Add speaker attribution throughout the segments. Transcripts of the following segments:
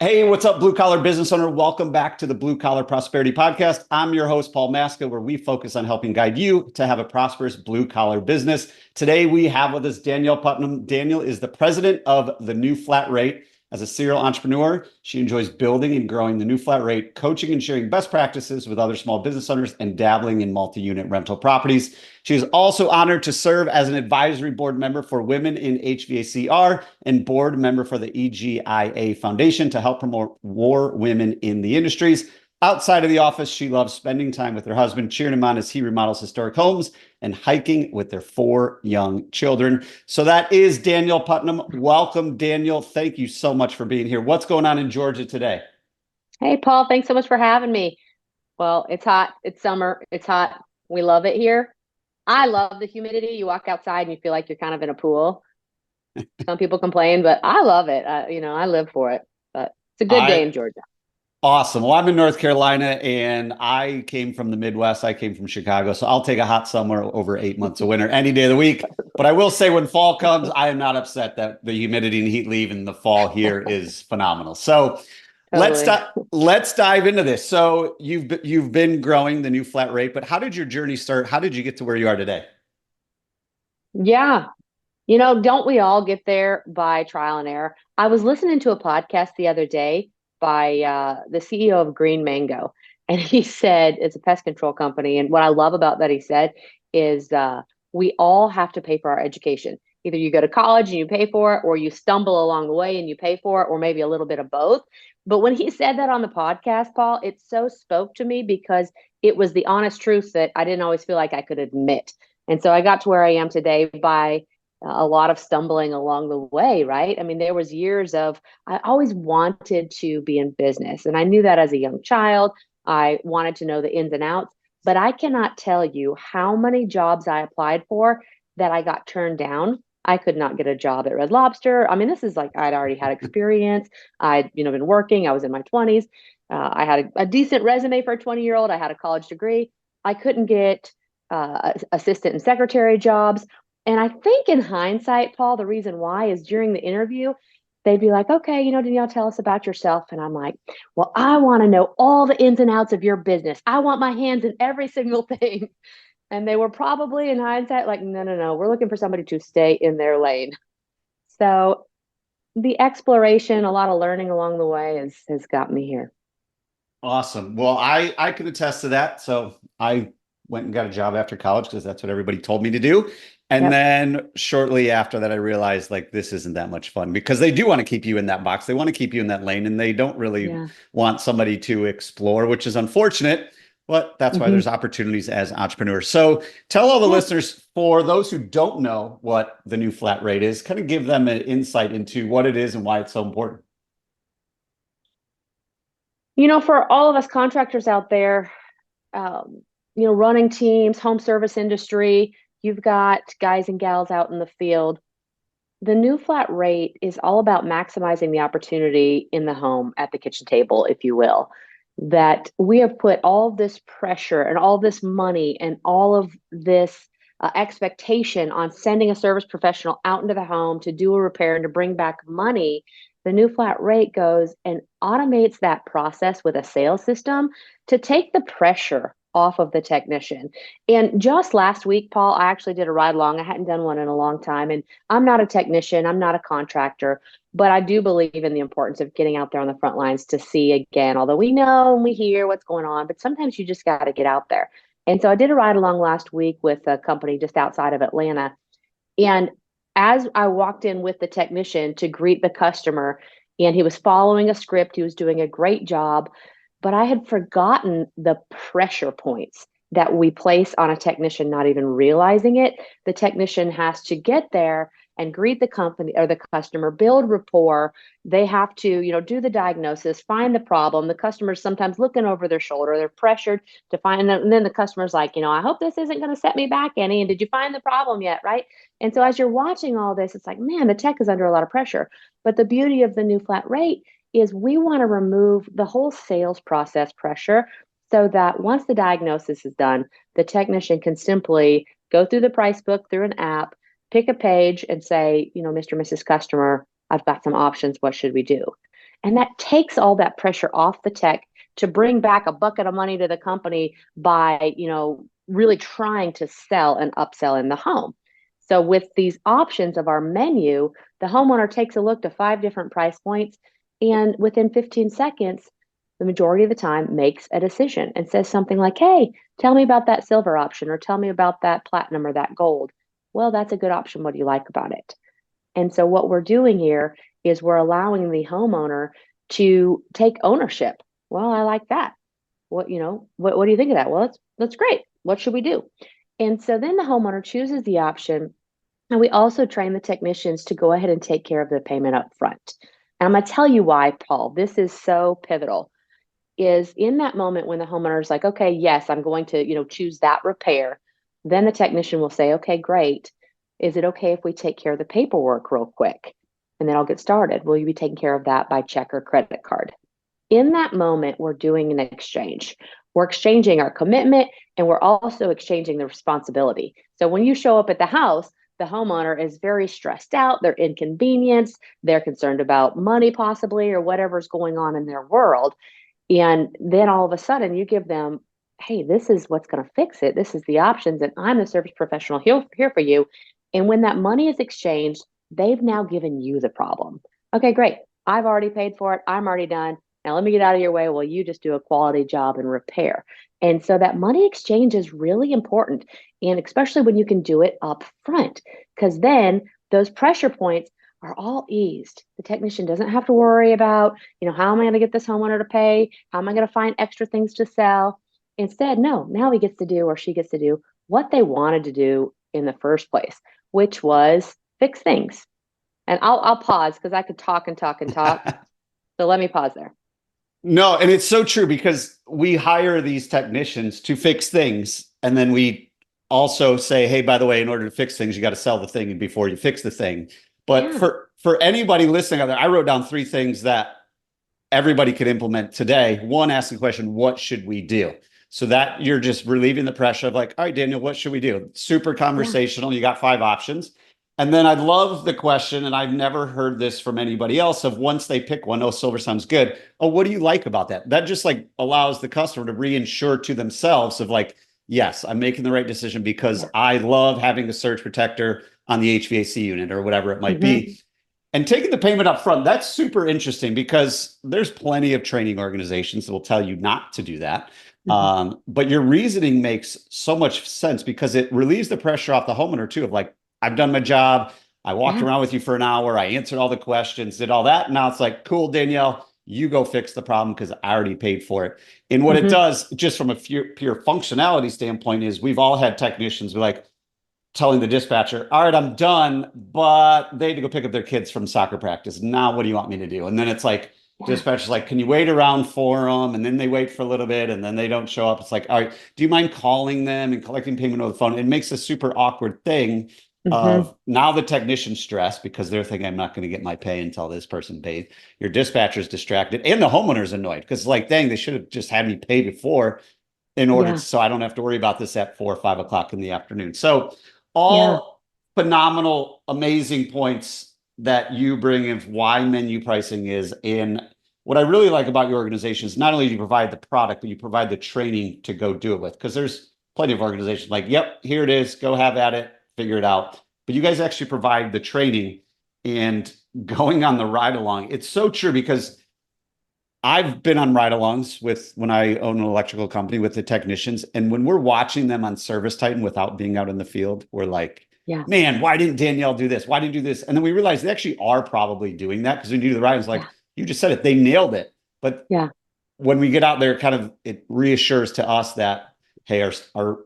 Speaker 1: Hey, what's up, blue collar business owner? Welcome back to the Blue Collar Prosperity Podcast. I'm your host, Paul Maska, where we focus on helping guide you to have a prosperous blue collar business. Today, we have with us Danielle Putnam. Danielle is the president of the New Flat Rate. As a serial entrepreneur, she enjoys building and growing the New Flat Rate, coaching and sharing best practices with other small business owners, and dabbling in multi-unit rental properties. She is also honored to serve as an advisory board member for Women in HVACR and board member for the EGIA Foundation to help promote more women in the industries. Outside of the office, she loves spending time with her husband, cheering him on as he remodels historic homes and hiking with their 4 young children. So that is Danielle Putnam. Welcome, Danielle. Thank you so much for being here. What's going on in Georgia today?
Speaker 2: Hey, Paul, thanks so much for having me. Well, it's hot. It's summer. It's hot. We love it here. I love the humidity. You walk outside and you feel like you're kind of in a pool. Some people complain, but I love it. I live for it. But it's a good day
Speaker 1: I
Speaker 2: in Georgia.
Speaker 1: Awesome. Well, I'm in North Carolina and I came from the Midwest. I came from Chicago. So I'll take a hot summer over 8 months of winter any day of the week. But I will say when fall comes, I am not upset that the humidity and heat leave and the fall here is phenomenal. So let's
Speaker 2: Totally.
Speaker 1: let's dive into this. So you've been growing the New Flat Rate, but how did your journey start? How did you get to where you are today?
Speaker 2: Yeah. Don't we all get there by trial and error? I was listening to a podcast the other day by the CEO of Green Mango, and he said it's a pest control company. And what I love about that he said is we all have to pay for our education. Either you go to college and you pay for it, or you stumble along the way and you pay for it, or maybe a little bit of both. But when he said that on the podcast, Paul, it so spoke to me because it was the honest truth that I didn't always feel like I could admit. And so I got to where I am today by a lot of stumbling along the way, right? I mean, there was years of I always wanted to be in business, and I knew that as a young child. I wanted to know the ins and outs, but I cannot tell you how many jobs I applied for that I got turned down. I could not get a job at Red Lobster. I mean, this is like I'd already had experience. I'd been working. I was in my 20s. I had a decent resume for a 20-year-old. I had a college degree. I couldn't get assistant and secretary jobs. And I think in hindsight, Paul, the reason why is during the interview, they'd be like, okay, Danielle, tell us about yourself. And I'm like, well, I want to know all the ins and outs of your business. I want my hands in every single thing. And they were probably in hindsight like, no, no, no, we're looking for somebody to stay in their lane. So the exploration, a lot of learning along the way has got me here.
Speaker 1: Awesome. Well, I can attest to that. So I went and got a job after college because that's what everybody told me to do. And
Speaker 2: Yep.
Speaker 1: then shortly after that, I realized like this isn't that much fun because they do want to keep you in that box. They want to keep you in that lane and they don't really
Speaker 2: Yeah.
Speaker 1: want somebody to explore, which is unfortunate, but that's why
Speaker 2: Hmm.
Speaker 1: there's opportunities as entrepreneurs. So tell all the
Speaker 2: Yeah.
Speaker 1: listeners, for those who don't know what the New Flat Rate is, kind of give them an insight into what it is and why it's so important.
Speaker 2: For all of us contractors out there, um, running teams, home service industry, you've got guys and gals out in the field. The new flat rate is all about maximizing the opportunity in the home at the kitchen table, if you will. That we have put all this pressure and all this money and all of this expectation on sending a service professional out into the home to do a repair and to bring back money. The new flat rate goes and automates that process with a sales system to take the pressure off of the technician. And just last week, Paul, I actually did a ride along. I hadn't done one in a long time. And I'm not a technician, I'm not a contractor, but I do believe in the importance of getting out there on the front lines to see again, although we know and we hear what's going on, but sometimes you just got to get out there. And so I did a ride along last week with a company just outside of Atlanta. And as I walked in with the technician to greet the customer, and he was following a script, he was doing a great job, but I had forgotten the pressure points that we place on a technician not even realizing it. The technician has to get there and greet the company or the customer, build rapport. They have to, do the diagnosis, find the problem. The customer's sometimes looking over their shoulder. They're pressured to find them. And then the customer's like, I hope this isn't going to set me back any. And did you find the problem yet? Right. And so as you're watching all this, it's like, man, the tech is under a lot of pressure. But the beauty of the new flat rate is we want to remove the whole sales process pressure so that once the diagnosis is done, the technician can simply go through the price book through an app, pick a page and say, Mr. and Mrs. Customer, I've got some options. What should we do? And that takes all that pressure off the tech to bring back a bucket of money to the company by, really trying to sell and upsell in the home. So with these options of our menu, the homeowner takes a look to 5 different price points, and within 15 seconds, the majority of the time makes a decision and says something like, hey, tell me about that silver option, or tell me about that platinum or that gold. Well, that's a good option. What do you like about it? And so what we're doing here is we're allowing the homeowner to take ownership. Well, I like that. What do you think of that? Well, that's great. What should we do? And so then the homeowner chooses the option. And we also train the technicians to go ahead and take care of the payment up front. And I'm going to tell you why, Paul. This is so pivotal. Is in that moment when the homeowner is like, okay, yes, I'm going to, choose that repair. Then the technician will say, okay, great. Is it okay if we take care of the paperwork real quick? And then I'll get started. Will you be taking care of that by check or credit card? In that moment, we're doing an exchange. We're exchanging our commitment, and we're also exchanging the responsibility. So when you show up at the house, the homeowner is very stressed out, they're inconvenienced, they're concerned about money possibly, or whatever's going on in their world. And then all of a sudden you give them, hey, this is what's going to fix it. This is the options, and I'm the service professional here for you. And when that money is exchanged, they've now given you the problem. Okay, great. I've already paid for it. I'm already done. Now let me get out of your way while you just do a quality job and repair. And so that money exchange is really important. And especially when you can do it up front, because then those pressure points are all eased. The technician doesn't have to worry about, how am I going to get this homeowner to pay? How am I going to find extra things to sell? Instead, no, now he gets to do, or she gets to do, what they wanted to do in the first place, which was fix things. And I'll pause because I could talk and talk and talk. So let me pause there.
Speaker 1: No, and it's so true because we hire these technicians to fix things. And then we also say, hey, by the way, in order to fix things, you got to sell the thing before you fix the thing. But
Speaker 2: Yeah.
Speaker 1: for anybody listening out there, I wrote down 3 things that everybody could implement today. One, ask the question, what should we do? So that you're just relieving the pressure of like, all right, Daniel, what should we do? Super conversational. You got 5 options. And then I love the question, and I've never heard this from anybody else, of once they pick one, oh, silver sounds good. Oh, what do you like about that? That just like allows the customer to reinsure to themselves of like, yes, I'm making the right decision because
Speaker 2: Yeah.
Speaker 1: I love having a surge protector on the HVAC unit or whatever it might be. And taking the payment up front, that's super interesting because there's plenty of training organizations that will tell you not to do that. But your reasoning makes so much sense because it relieves the pressure off the homeowner too, of like, I've done my job. I walked
Speaker 2: Yeah.
Speaker 1: around with you for an hour. I answered all the questions, did all that. Now it's like, cool, Danielle, you go fix the problem because I already paid for it. And what it does, just from a pure functionality standpoint, is we've all had technicians be like telling the dispatcher, all right, I'm done, but they had to go pick up their kids from soccer practice. Now, what do you want me to do? And then it's like,
Speaker 2: Yeah.
Speaker 1: dispatcher's like, can you wait around for them? And then they wait for a little bit and then they don't show up. It's like, all right, do you mind calling them and collecting payment over the phone? It makes a super awkward thing of now the technician's stressed because they're thinking, I'm not going to get my pay until this person pays. Your dispatcher's distracted and the homeowner's annoyed because like, dang, they should have just had me pay before in order
Speaker 2: Yeah.
Speaker 1: so I don't have to worry about this at 4 or 5 o'clock in the afternoon. So
Speaker 2: Yeah.
Speaker 1: all phenomenal, amazing points that you bring of why menu pricing is in. What I really like about your organization is not only do you provide the product, but you provide the training to go do it with. Because there's plenty of organizations like, yep, here it is, go have at it, figure it out. But you guys actually provide the training and going on the ride along. It's so true because I've been on ride-alongs with when I own an electrical company with the technicians, and when we're watching them on Service Titan without being out in the field, we're like,
Speaker 2: Yeah.
Speaker 1: man, why didn't Danielle do this? Why didn't you do this? And then we realize they actually are probably doing that because when you do the ride, it's like,
Speaker 2: Yeah.
Speaker 1: you just said it, they nailed it. But
Speaker 2: Yeah.
Speaker 1: when we get out there, kind of it reassures to us that, hey,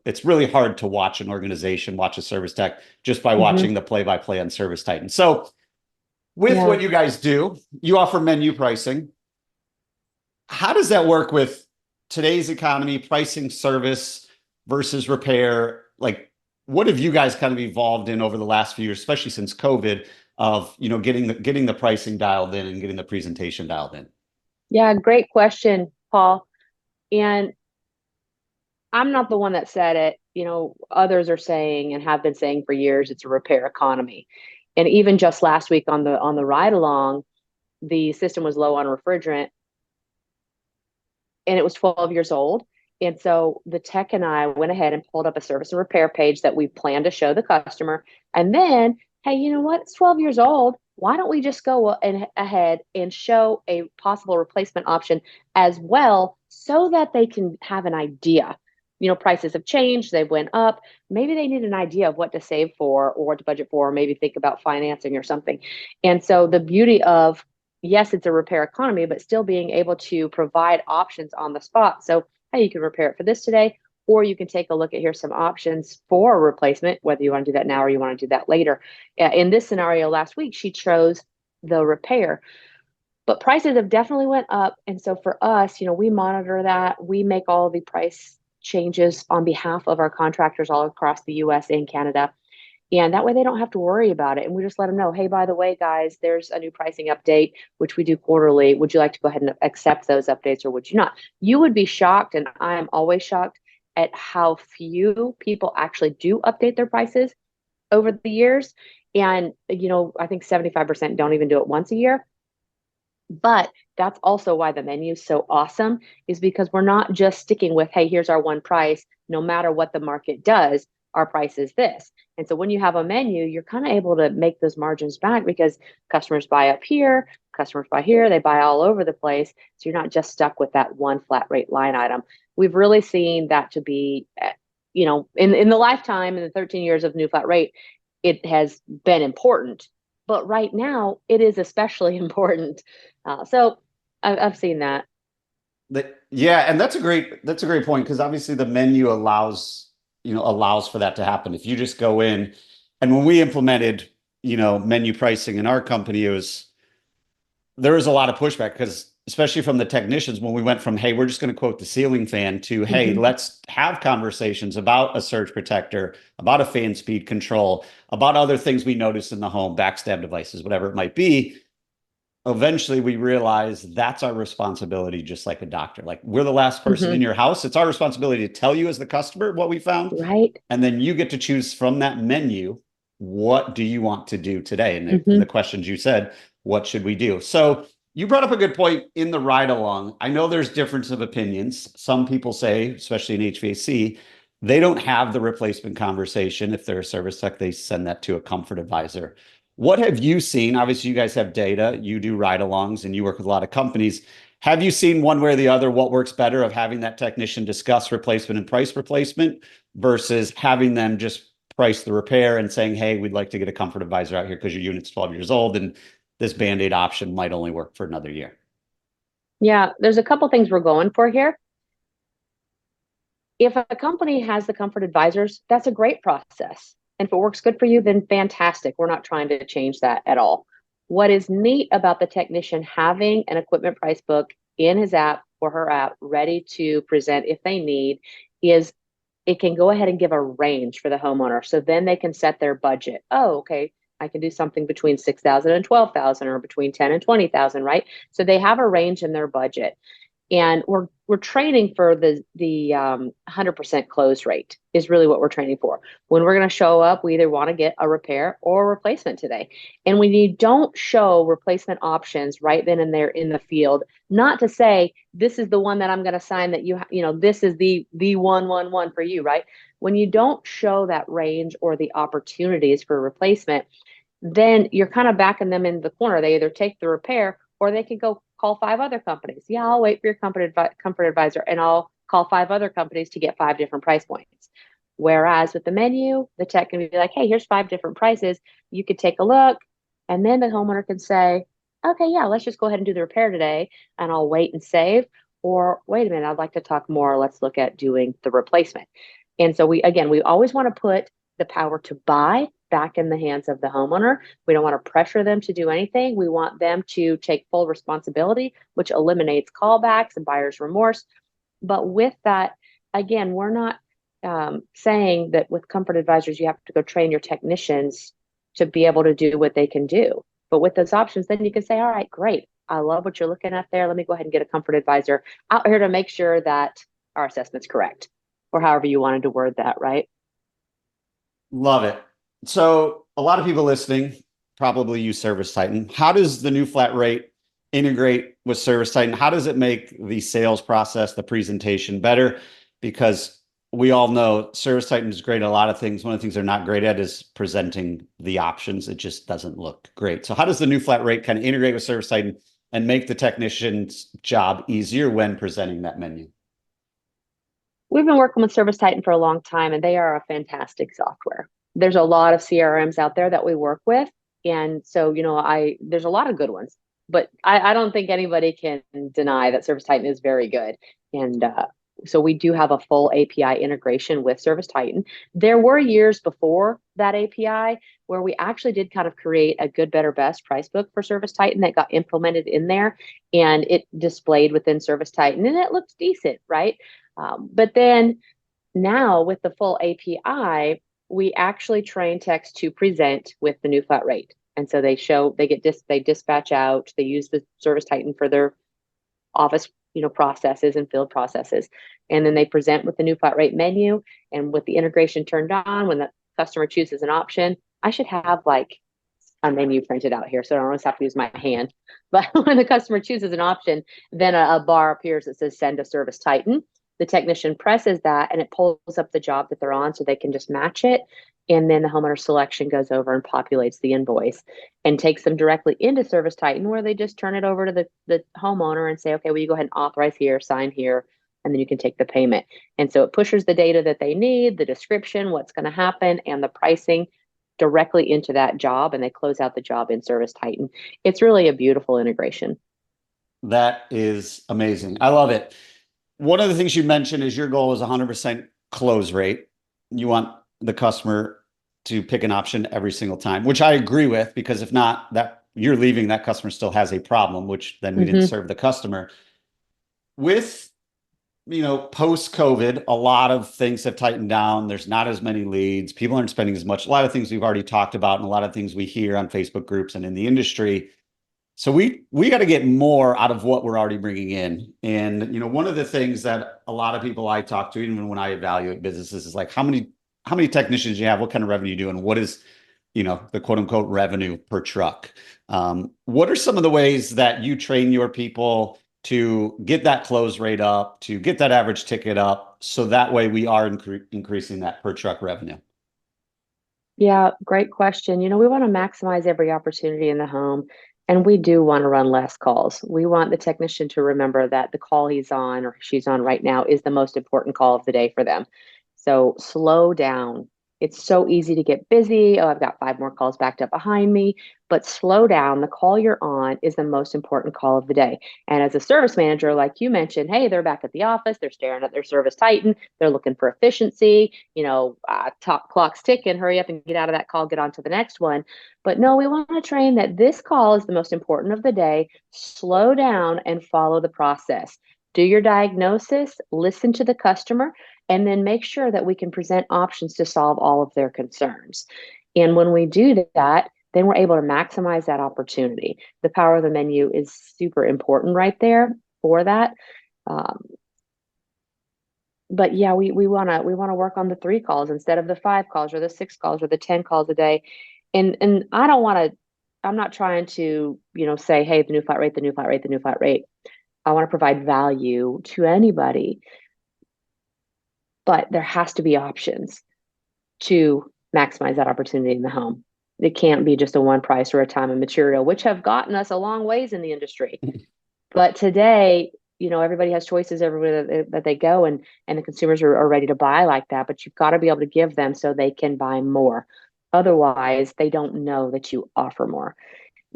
Speaker 1: it's really hard to watch an organization, watch a service tech just by watching the play-by-play on Service Titan. So with
Speaker 2: Yeah.
Speaker 1: what you guys do, you offer menu pricing. How does that work with today's economy, pricing service versus repair? Like, what have you guys kind of evolved in over the last few years, especially since COVID, of getting the pricing dialed in and getting the presentation dialed in?
Speaker 2: Yeah. Great question, Paul. And I'm not the one that said it. Others are saying and have been saying for years it's a repair economy. And even just last week on the ride along, the system was low on refrigerant and it was 12 years old. And so the tech and I went ahead and pulled up a service and repair page that we planned to show the customer. And then, hey, you know what? It's 12 years old. Why don't we just go ahead and show a possible replacement option as well so that they can have an idea? Prices have changed, they went up. Maybe they need an idea of what to save for or what to budget for, or maybe think about financing or something. And so the beauty of, yes, it's a repair economy, but still being able to provide options on the spot. So, hey, you can repair it for this today, or you can take a look at, here's some options for a replacement, whether you want to do that now or you want to do that later. In this scenario last week, she chose the repair, but prices have definitely went up. And so for us, we monitor that. We make all the price changes on behalf of our contractors all across the US and Canada. And that way they don't have to worry about it. And we just let them know, hey, by the way, guys, there's a new pricing update, which we do quarterly. Would you like to go ahead and accept those updates or would you not? You would be shocked, and I'm always shocked at how few people actually do update their prices over the years. And, I think 75% don't even do it once a year. But that's also why the menu is so awesome, is because we're not just sticking with, hey, here's our one price, no matter what the market does, our price is this. And so when you have a menu, you're kind of able to make those margins back because customers buy up here, customers buy here, they buy all over the place. So you're not just stuck with that one flat rate line item. We've really seen that to be, in the lifetime, in the 13 years of new flat rate, it has been important. But right now, it is especially important. So I've seen that.
Speaker 1: Yeah, and that's a great point, because obviously the menu allows for that to happen. If you just go in, and when we implemented menu pricing in our company, there was a lot of pushback, because especially from the technicians, when we went from, hey, we're just going to quote the ceiling fan, to, hey, let's have conversations about a surge protector, about a fan speed control, about other things we noticed in the home, backstab devices, whatever it might be. Eventually we realize that's our responsibility, just like a doctor. Like, we're the last person in your house. It's our responsibility to tell you as the customer what we found.
Speaker 2: Right.
Speaker 1: And then you get to choose from that menu, what do you want to do today? And the questions you said, what should we do? So you brought up a good point in the ride along. I know there's difference of opinions. Some people say, especially in HVAC, they don't have the replacement conversation. If they're a service tech, they send that to a comfort advisor. What have you seen? Obviously, you guys have data, you do ride-alongs, and you work with a lot of companies. Have you seen one way or the other what works better of having that technician discuss replacement and price replacement versus having them just price the repair and saying, hey, we'd like to get a comfort advisor out here because your unit's 12 years old and this Band-Aid option might only work for another year?
Speaker 2: Yeah, there's a couple things we're going for here. If a company has the comfort advisors, that's a great process. And if it works good for you, then fantastic. We're not trying to change that at all. What is neat about the technician having an equipment price book in his app or her app ready to present if they need is it can go ahead and give a range for the homeowner. So then they can set their budget. Oh, okay, I can do something between 6,000 and 12,000, or between 10 and 20,000, right? So they have a range in their budget. And we're training for the 100% close rate is really what we're training for. When we're going to show up, we either want to get a repair or a replacement today. And when you don't show replacement options right then and there in the field, not to say this is the one that I'm going to sign, that this is the 111 for you, right? When you don't show that range or the opportunities for replacement, then you're kind of backing them in the corner. They either take the repair or they can go call 5 other companies. Yeah, I'll wait for your comfort advisor, and I'll call 5 other companies to get 5 different price points. Whereas with the menu, the tech can be like, hey, here's 5 different prices. You could take a look, and then the homeowner can say, okay, yeah, let's just go ahead and do the repair today, and I'll wait and save. Or wait a minute, I'd like to talk more. Let's look at doing the replacement. And so we always want to put the power to buy back in the hands of the homeowner. We don't want to pressure them to do anything. We want them to take full responsibility, which eliminates callbacks and buyer's remorse. But with that, again, we're not saying that with comfort advisors, you have to go train your technicians to be able to do what they can do. But with those options, then you can say, all right, great. I love what you're looking at there. Let me go ahead and get a comfort advisor out here to make sure that our assessment's correct, or however you wanted to word that, right?
Speaker 1: Love it. So a lot of people listening probably use Service Titan. How does the new flat rate integrate with ServiceTitan? How does it make the sales process, the presentation better? Because we all know ServiceTitan is great at a lot of things. One of the things they're not great at is presenting the options. It just doesn't look great. So how does the new flat rate kind of integrate with ServiceTitan and make the technician's job easier when presenting that menu?
Speaker 2: We've been working with ServiceTitan for a long time, and they are a fantastic software. There's a lot of CRMs out there that we work with. And so, there's a lot of good ones, but I don't think anybody can deny that ServiceTitan is very good. And so we do have a full API integration with ServiceTitan. There were years before that API where we actually did kind of create a good, better, best price book for ServiceTitan that got implemented in there, and it displayed within ServiceTitan, and it looked decent, right? But then now with the full API, we actually train techs to present with the new flat rate. And so they dispatch out, they use the ServiceTitan for their office, processes and field processes. And then they present with the new flat rate menu, and with the integration turned on, when the customer chooses an option, I should have like a menu printed out here, so I don't always have to use my hand. But when the customer chooses an option, then a bar appears that says send to ServiceTitan. The technician presses that, and it pulls up the job that they're on so they can just match it. And then the homeowner selection goes over and populates the invoice and takes them directly into ServiceTitan, where they just turn it over to the homeowner and say, okay, well, you go ahead and authorize here, sign here, and then you can take the payment. And so it pushes the data that they need, the description, what's going to happen, and the pricing directly into that job, and they close out the job in ServiceTitan. It's really a beautiful integration.
Speaker 1: That is amazing. I love it. One of the things you mentioned is your goal is 100% close rate. You want the customer to pick an option every single time, which I agree with, because if not, that you're leaving, that customer still has a problem, which then we didn't serve the customer. With, post COVID, a lot of things have tightened down. There's not as many leads. People aren't spending as much. A lot of things we've already talked about, and a lot of things we hear on Facebook groups and in the industry. So we got to get more out of what we're already bringing in. And, one of the things that a lot of people I talk to, even when I evaluate businesses, is like, how many technicians you have, what kind of revenue you do, and what is, the quote unquote revenue per truck. What are some of the ways that you train your people to get that close rate up, to get that average ticket up, so that way we are increasing that per truck revenue?
Speaker 2: Yeah, great question. We want to maximize every opportunity in the home, and we do want to run less calls. We want the technician to remember that the call he's on or she's on right now is the most important call of the day for them. So slow down. It's so easy to get busy. Oh, I've got 5 more calls backed up behind me. But slow down. The call you're on is the most important call of the day. And as a service manager, like you mentioned, hey, they're back at the office. They're staring at their ServiceTitan. They're looking for efficiency. Top clock's ticking. Hurry up and get out of that call. Get on to the next one. But no, we want to train that this call is the most important of the day. Slow down and follow the process. Do your diagnosis, listen to the customer, and then make sure that we can present options to solve all of their concerns. And when we do that, then we're able to maximize that opportunity. The power of the menu is super important right there for that. But yeah, we want to work on the 3 calls instead of the 5 calls or the 6 calls or the 10 calls a day. And I'm not trying to, say, hey, the new flat rate, the new flat rate, the new flat rate. I want to provide value to anybody, but there has to be options to maximize that opportunity in the home. It can't be just a one price or a time and material, which have gotten us a long ways in the industry. But today, everybody has choices everywhere that they go, and the consumers are ready to buy like that. But you've got to be able to give them so they can buy more. Otherwise, they don't know that you offer more.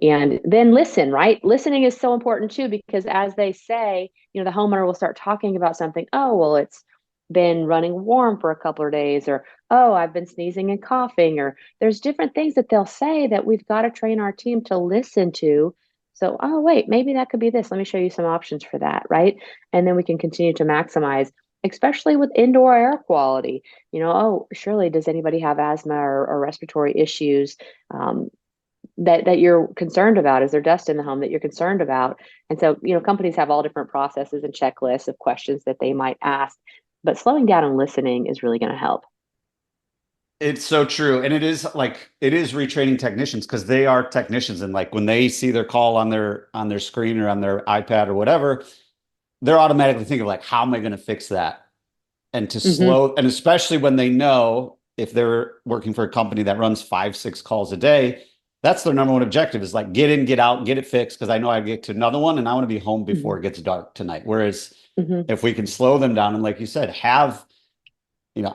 Speaker 2: And then listen, right? Listening is so important too, because as they say, the homeowner will start talking about something. Oh, well, it's been running warm for a couple of days, or, oh, I've been sneezing and coughing, or there's different things that they'll say that we've got to train our team to listen to. So, oh, wait, maybe that could be this. Let me show you some options for that, right? And then we can continue to maximize, especially with indoor air quality. Oh, surely does anybody have asthma or respiratory issues? That you're concerned about? Is there dust in the home that you're concerned about? And so, companies have all different processes and checklists of questions that they might ask, but slowing down and listening is really going to help.
Speaker 1: It's so true. And it is retraining technicians because they are technicians. And like when they see their call on their screen or on their iPad or whatever, they're automatically thinking like, how am I going to fix that? And to
Speaker 2: Hmm.
Speaker 1: slow, and especially when they know if they're working for a company that runs 5, 6 calls a day, that's their number one objective is like get in, get out, get it fixed. Cause I know I get to another one and I want to be home
Speaker 2: Hmm.
Speaker 1: before it gets dark tonight. Whereas
Speaker 2: Hmm.
Speaker 1: if we can slow them down and like you said, have,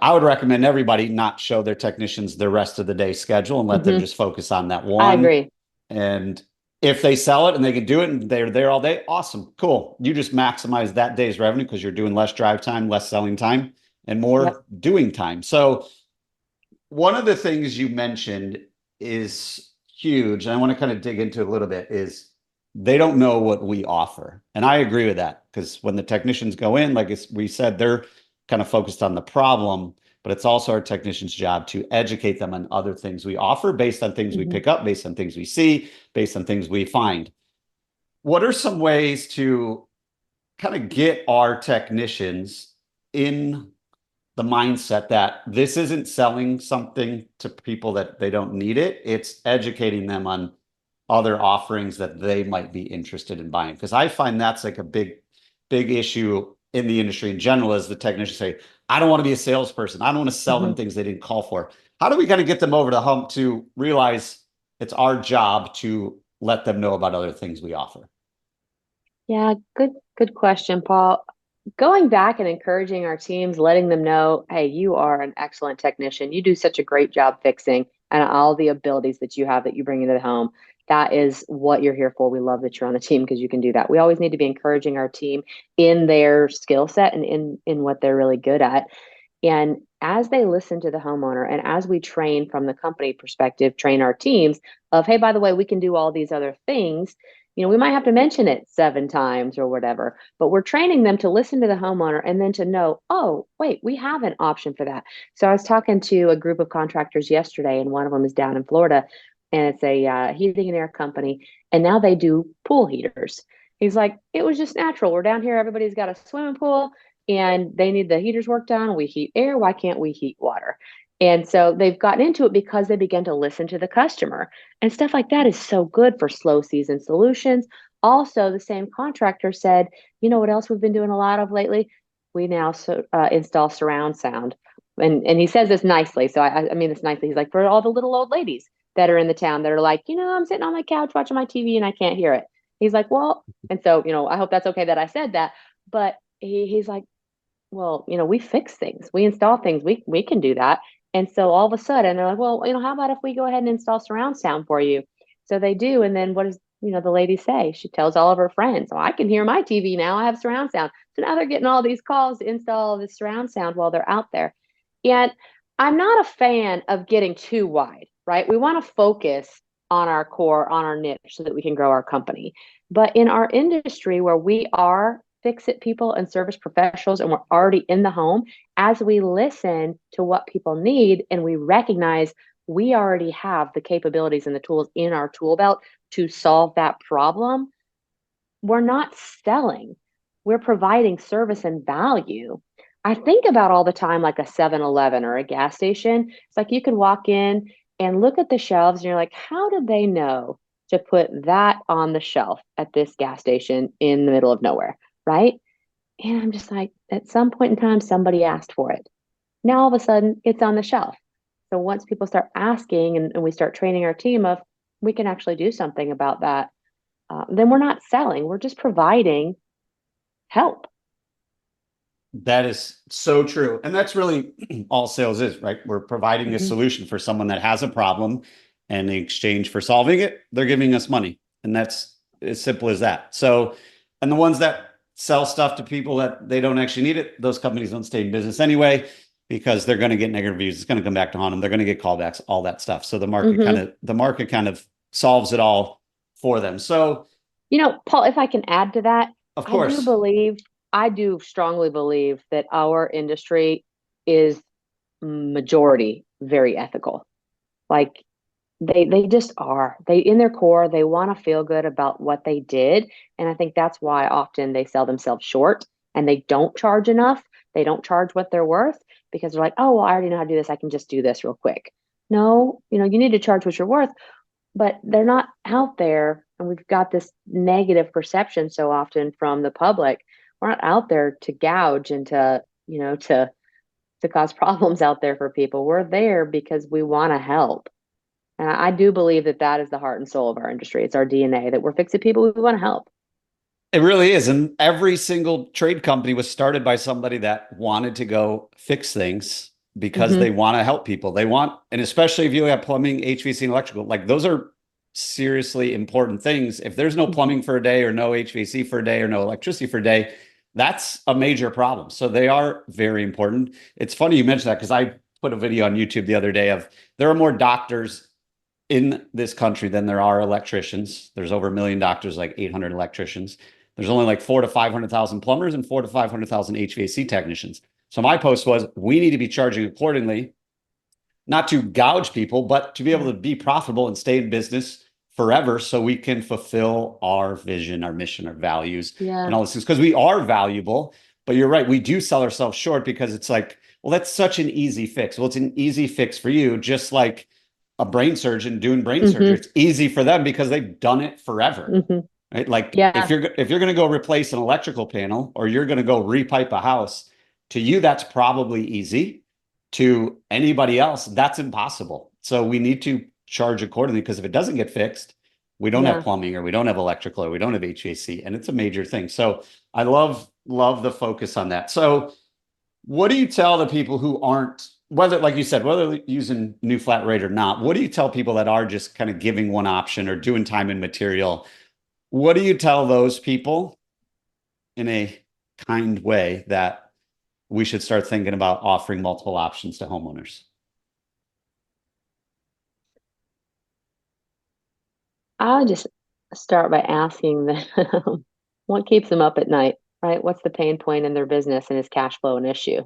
Speaker 1: I would recommend everybody not show their technicians the rest of the day schedule and let them
Speaker 2: Hmm.
Speaker 1: just focus on that
Speaker 2: I
Speaker 1: one.
Speaker 2: agree.
Speaker 1: And if they sell it and they can do it and they're there all day, awesome, cool. You just maximize that day's revenue because you're doing less drive time, less selling time, and
Speaker 2: Yep.
Speaker 1: more doing time. So one of the things you mentioned is huge, and I want to kind of dig into a little bit, is they don't know what we offer. And I agree with that because when the technicians go in, like we said, they're kind of focused on the problem, but it's also our technicians' job to educate them on other things we offer based on things we
Speaker 2: Hmm.
Speaker 1: pick up, based on things we see, based on things we find. What are some ways to kind of get our technicians in the mindset that this isn't selling something to people that they don't need it. It's educating them on other offerings that they might be interested in buying. Because I find that's like a big issue in the industry in general is the technicians say, I don't want to be a salesperson. I don't want to sell them
Speaker 2: Hmm.
Speaker 1: things they didn't call for. How do we kind of get them over the hump to realize it's our job to let them know about other things we offer?
Speaker 2: Yeah, good question, Paul. Going back and encouraging our teams, letting them know, hey, you are an excellent technician. You do such a great job fixing and all the abilities that you have that you bring into the home. That is what you're here for. We love that you're on the team because you can do that. We always need to be encouraging our team in their skill set and in what they're really good at. And as they listen to the homeowner and as we train from the company perspective, train our teams of, hey, by the way, we can do all these other things. We might have to mention it 7 times or whatever, but we're training them to listen to the homeowner and then to know, oh, wait, we have an option for that. So I was talking to a group of contractors yesterday, and one of them is down in Florida, and it's a heating and air company, and now they do pool heaters. He's like, it was just natural. We're down here, everybody's got a swimming pool and they need the heaters worked on. We heat air. Why can't we heat water? And so they've gotten into it because they began to listen to the customer. And stuff like that is so good for slow season solutions. Also, the same contractor said, you know what else we've been doing a lot of lately? We now install surround sound. And he says this nicely. So I mean this nicely. He's like, for all the little old ladies that are in the town that are like, I'm sitting on my couch watching my TV and I can't hear it. He's like, well, and so, I hope that's okay that I said that. But he's like, well, we fix things, we install things, we can do that. And so all of a sudden they're like, well, how about if we go ahead and install surround sound for you? So they do. And then what does, the lady say? She tells all of her friends, oh, I can hear my TV now. I have surround sound. So now they're getting all these calls to install the surround sound while they're out there. And I'm not a fan of getting too wide, right? We want to focus on our core, on our niche so that we can grow our company. But in our industry where we are fix it people and service professionals and we're already in the home, as we listen to what people need and we recognize we already have the capabilities and the tools in our tool belt to solve that problem, we're not selling, we're providing service and value. I think about all the time like a 7-Eleven or a gas station. It's like you can walk in and look at the shelves and you're like, how did they know to put that on the shelf at this gas station in the middle of nowhere? Right. And I'm just like, at some point in time, somebody asked for it. Now all of a sudden, it's on the shelf. So once people start asking and we start training our team of, we can actually do something about that, then we're not selling, we're just providing help.
Speaker 1: That is so true. And that's really all sales is, right? We're providing a
Speaker 2: Hmm.
Speaker 1: solution for someone that has a problem, and in exchange for solving it, they're giving us money. And that's as simple as that. So, and the ones that sell stuff to people that they don't actually need it, those companies don't stay in business anyway because they're going to get negative reviews. It's going to come back to haunt them. They're going to get callbacks, all that stuff. So
Speaker 2: Hmm.
Speaker 1: the market kind of solves it all for them. So,
Speaker 2: Paul, if I can add to that,
Speaker 1: of
Speaker 2: I do
Speaker 1: course,
Speaker 2: believe, I do strongly believe that our industry is majority very ethical. Like they just are. They in their core, they want to feel good about what they did. And I think that's why often they sell themselves short and they don't charge enough. They don't charge what they're worth because they're like, oh, well, I already know how to do this. I can just do this real quick. No, you need to charge what you're worth, but they're not out there. And we've got this negative perception so often from the public. We're not out there to gouge and to cause problems out there for people. We're there because we want to help. And I do believe that that is the heart and soul of our industry. It's our DNA that we're fixing people we want to help.
Speaker 1: It really is. And every single trade company was started by somebody that wanted to go fix things because they want to help people. They want, and especially if you have plumbing, HVAC, and electrical, like those are seriously important things. If there's no plumbing for a day or no HVAC for a day or no electricity for a day, that's a major problem. So they are very important. It's funny you mentioned that because I put a video on YouTube the other day of there are more doctors in this country than there are electricians. There's over 1 million doctors, like 800 electricians. There's only like 400,000 to 500,000 plumbers and 400,000 to 500,000 HVAC technicians. So my post was, we need to be charging accordingly, not to gouge people, but to be able to be profitable and stay in business forever so we can fulfill our vision, our mission, our values, and all these things. Because we are valuable, but you're right, we do sell ourselves short because it's like, well, that's such an easy fix. Well, it's an easy fix for you, just like a brain surgeon doing brain surgery. It's easy for them because they've done it forever. Right? Like if you're going to go replace an electrical panel or you're going to go repipe a house, to you, that's probably easy. To anybody else, that's impossible. So we need to charge accordingly, because if it doesn't get fixed, we don't have plumbing or we don't have electrical or we don't have HVAC, and it's a major thing. So I love the focus on that. So what do you tell the people who aren't, whether, like you said, whether using new flat rate or not, what do you tell people that are just kind of giving one option or doing time and material? What do you tell those people in a kind way that we should start thinking about offering multiple options to homeowners?
Speaker 2: I'll just start by asking them what keeps them up at night, right? What's the pain point in their business, and is cash flow an issue?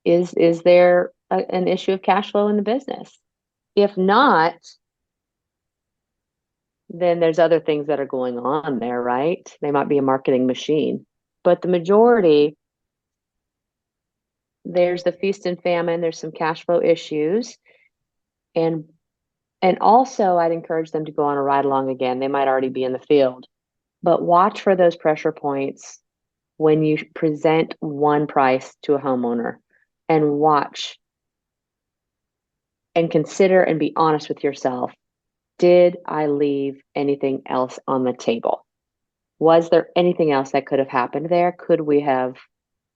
Speaker 2: Is there an issue of cash flow in the business? If not, then there's other things that are going on there, right? They might be a marketing machine, but the majority, there's the feast and famine. There's some cash flow issues, and also I'd encourage them to go on a ride along again. They might already be in the field, but watch for those pressure points when you present one price to a homeowner, and watch and consider and be honest with yourself. Did I leave anything else on the table? Was there anything else that could have happened there? Could we have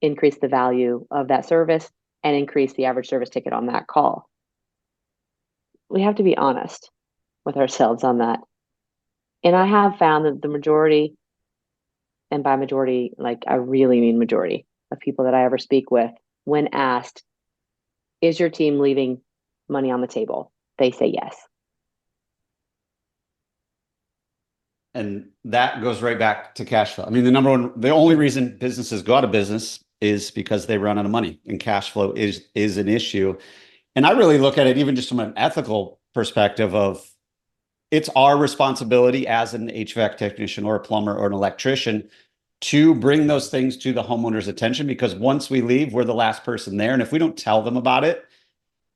Speaker 2: increased the value of that service and increased the average service ticket on that call? We have to be honest with ourselves on that. And I have found that the majority, and by majority, like I really mean majority of people that I ever speak with, when asked, is your team leaving money on the table? They say yes.
Speaker 1: And that goes right back to cash flow. I mean, the only reason businesses go out of business is because they run out of money, and cash flow is an issue. And I really look at it even just from an ethical perspective of, it's our responsibility as an HVAC technician or a plumber or an electrician to bring those things to the homeowner's attention, because once we leave, we're the last person there. And if we don't tell them about it,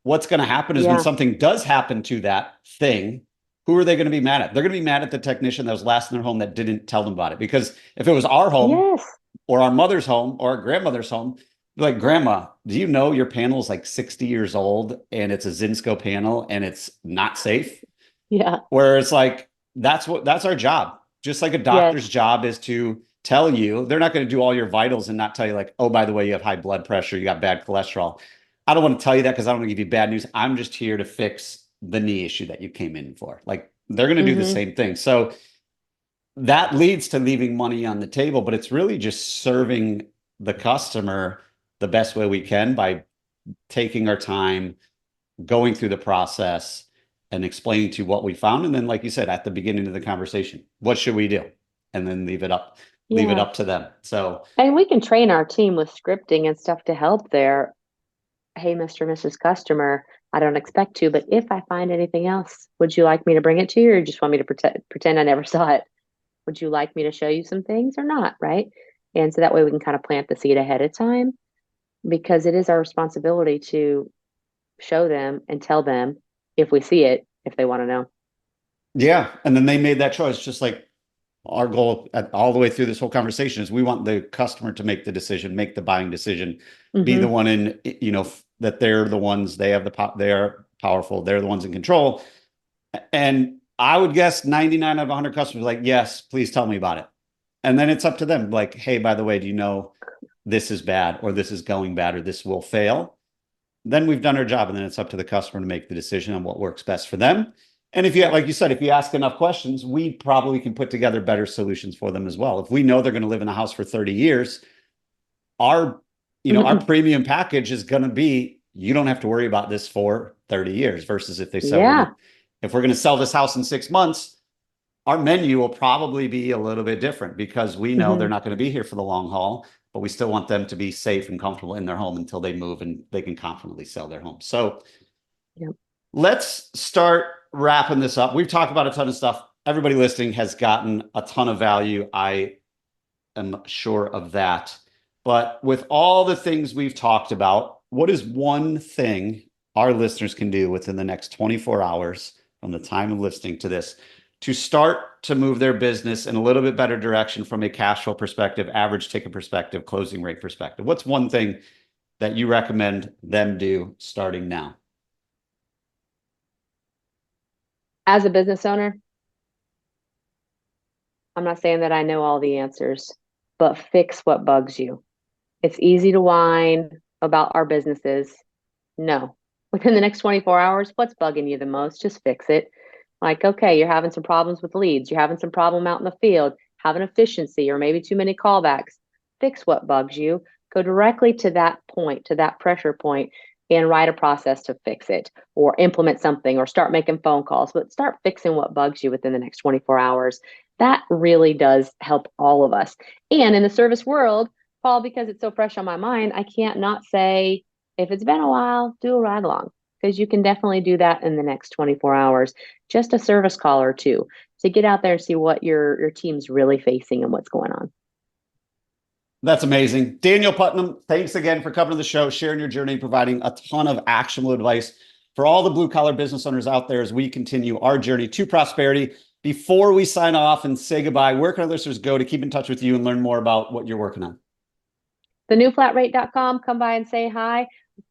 Speaker 1: what's going to happen is when something does happen to that thing, who are they going to be mad at? They're going to be mad at the technician that was last in their home that didn't tell them about it. Because if it was our home or our mother's home or our grandmother's home, like, Grandma, do you know your panel is like 60 years old and it's a Zinsco panel and it's not safe?
Speaker 2: Yeah.
Speaker 1: Where it's like, that's our job. Just like a doctor's job is to tell you, they're not going to do all your vitals and not tell you, like, oh, by the way, you have high blood pressure, you got bad cholesterol. I don't want to tell you that because I don't want to give you bad news. I'm just here to fix the knee issue that you came in for. Like, they're going to do the same thing. So that leads to leaving money on the table, but it's really just serving the customer the best way we can by taking our time, going through the process, and explaining to what we found. And then, like you said, at the beginning of the conversation, what should we do? And then leave it up to them. So,
Speaker 2: and we can train our team with scripting and stuff to help there. Hey, Mr. and Mrs. Customer, I don't expect to, but if I find anything else, would you like me to bring it to you, or just want me to pretend I never saw it? Would you like me to show you some things or not? Right. And so that way we can kind of plant the seed ahead of time. because it is our responsibility to show them and tell them if we see it, if they want to know.
Speaker 1: Yeah. And then they made that choice, just like our goal all the way through this whole conversation is we want the customer to make the decision, make the buying decision, be the
Speaker 2: Mm-hmm.
Speaker 1: one in, that they're the ones, they have they are powerful. They're the ones in control. And I would guess 99 out of 100 customers are like, yes, please tell me about it. And then it's up to them. Like, hey, by the way, do you know this is bad or this is going bad or this will fail? Then we've done our job. And then it's up to the customer to make the decision on what works best for them. And if you, like you said, if you ask enough questions, we probably can put together better solutions for them as well. If we know they're going to live in a house for 30 years, our, our premium package is going to be, you don't have to worry about this for 30 years versus if they said,
Speaker 2: Yeah.
Speaker 1: if we're going to sell this house in 6 months, our menu will probably be a little bit different because we know they're
Speaker 2: Mm-hmm.
Speaker 1: not going to be here for the long haul, but we still want them to be safe and comfortable in their home until they move and they can confidently sell their home. So
Speaker 2: Yep.
Speaker 1: let's start wrapping this up. We've talked about a ton of stuff. Everybody listening has gotten a ton of value. I am sure of that. But with all the things we've talked about, what is one thing our listeners can do within the next 24 hours from the time of listening to this to start to move their business in a little bit better direction from a cash flow perspective, average ticket perspective, closing rate perspective? What's one thing that you recommend them do starting now?
Speaker 2: As a business owner, I'm not saying that I know all the answers, but fix what bugs you. It's easy to whine about our businesses. No. Within the next 24 hours, what's bugging you the most? Just fix it. Like, okay, you're having some problems with leads. You're having some problem out in the field, having efficiency or maybe too many callbacks. Fix what bugs you. Go directly to that point, to that pressure point, and write a process to fix it or implement something or start making phone calls. But start fixing what bugs you within the next 24 hours. That really does help all of us. And in the service world, Paul, because it's so fresh on my mind, I can't not say, if it's been a while, do a ride along because you can definitely do that in the next 24 hours. Just a service call or two to get out there and see what your team's really facing and what's going on.
Speaker 1: That's amazing. Danielle Putnam, thanks again for coming to the show, sharing your journey, providing a ton of actionable advice for all the blue collar business owners out there as we continue our journey to prosperity. Before we sign off and say goodbye, where can our listeners go to keep in touch with you and learn more about what you're working on?
Speaker 2: thenewflatrate.com. Come by and say hi.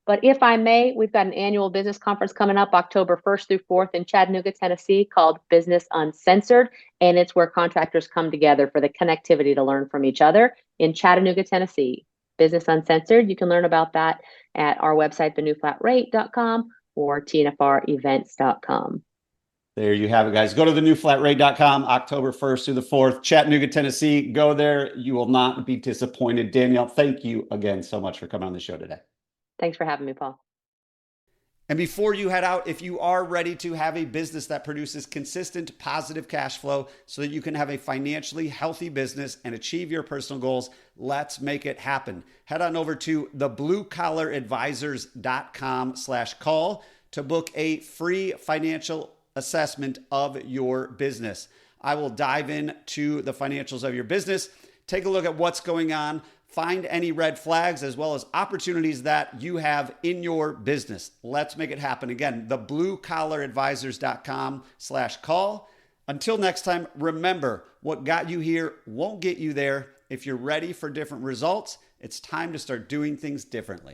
Speaker 2: But if I may, we've got an annual business conference coming up October 1st through 4th in Chattanooga, Tennessee called Business Uncensored. And it's where contractors come together for the connectivity to learn from each other in Chattanooga, Tennessee. Business Uncensored. You can learn about that at our website, thenewflatrate.com or tnfrevents.com.
Speaker 1: There you have it, guys. Go to thenewflatrate.com, October 1st through the 4th, Chattanooga, Tennessee. Go there. You will not be disappointed. Danielle, thank you again so much for coming on the show today.
Speaker 2: Thanks for having me, Paul.
Speaker 1: And before you head out, if you are ready to have a business that produces consistent positive cash flow so that you can have a financially healthy business and achieve your personal goals, let's make it happen. Head on over to thebluecollaradvisors.com/call to book a free financial assessment of your business. I will dive into the financials of your business, take a look at what's going on, find any red flags as well as opportunities that you have in your business. Let's make it happen. Again, thebluecollaradvisors.com/call. Until next time, remember, what got you here won't get you there. If you're ready for different results, it's time to start doing things differently.